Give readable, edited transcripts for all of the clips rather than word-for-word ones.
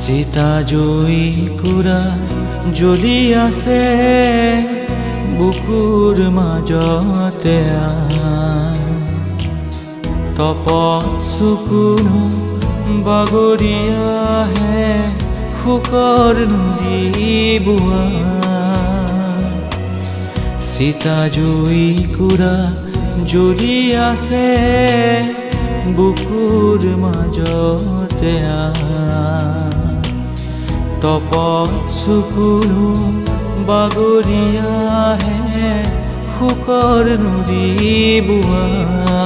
চিতা জুই কুৰা জ্বলি আছে বুকুৰ মাজতে তপত চকুনো বাগৰি আহে শুকৰ নদী বোৱা চিতা জুই কুৰা জ্বলি আছে বুকুৰ মাজতে তপত চকুনো বাগৰি আহে শুকৰ নদী বোৱা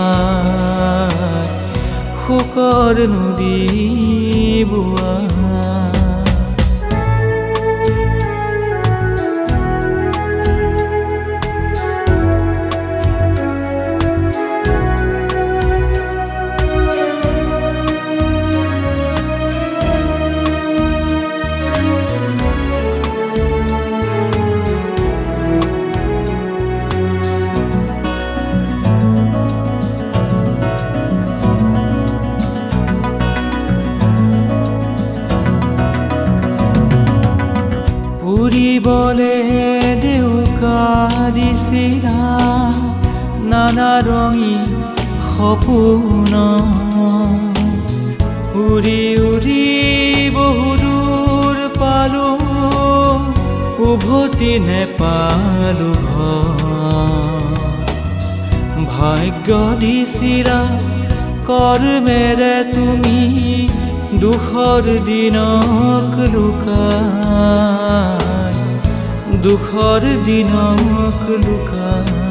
শুকৰ নদী বোৱা উৰিবলে ডেউকা দিছিলা নানা ৰঙী সপোন উৰি উৰি বহুদূৰ পালো উভতি নেপালো ভাগ্য দিছিলা কৰ্মেৰে তুমি দুখৰ দিনক লুকাই দুখৰ দিনক লুকাই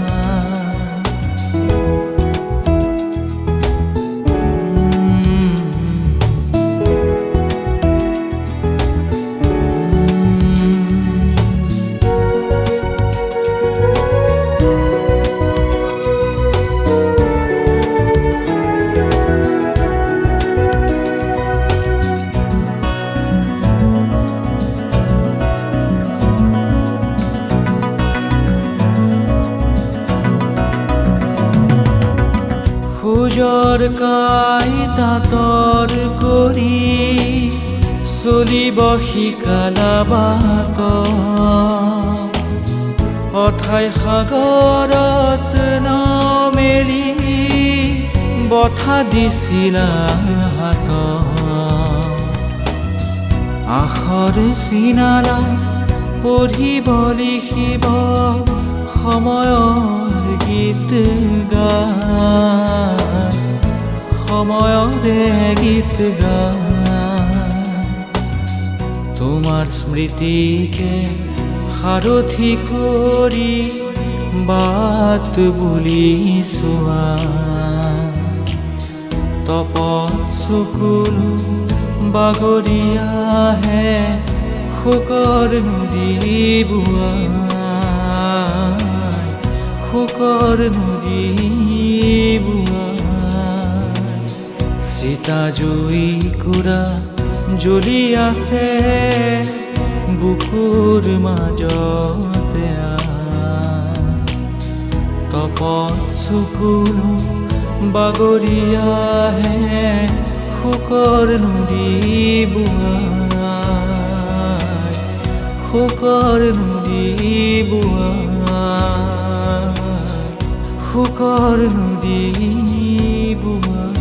সূৰ্যৰ কাই তাঁতৰ কৰি চলিব শিকালা বাট অথাই সাগৰত নামেৰি বঠা দিছিলা হাত আখৰ চিনালা পঢ়িব লিখিব সময়ৰ গীত গায় সময়ৰে গীত গায় তোমাৰ স্মৃতিকে সাৰথি কৰি বাট বুলি চোৱা তপত চকুলো বাগৰি আহে শুকৰ নদী বোৱা শুকৰ নদী বোৱা চিতা জুই কুৰা জ্বলি আছে বুকুৰ মাজতে তপত চকুলো বাগৰি আহে শুকৰ নদী বোৱা শুকৰ নদী বোৱা শুকৰ নদী বোৱা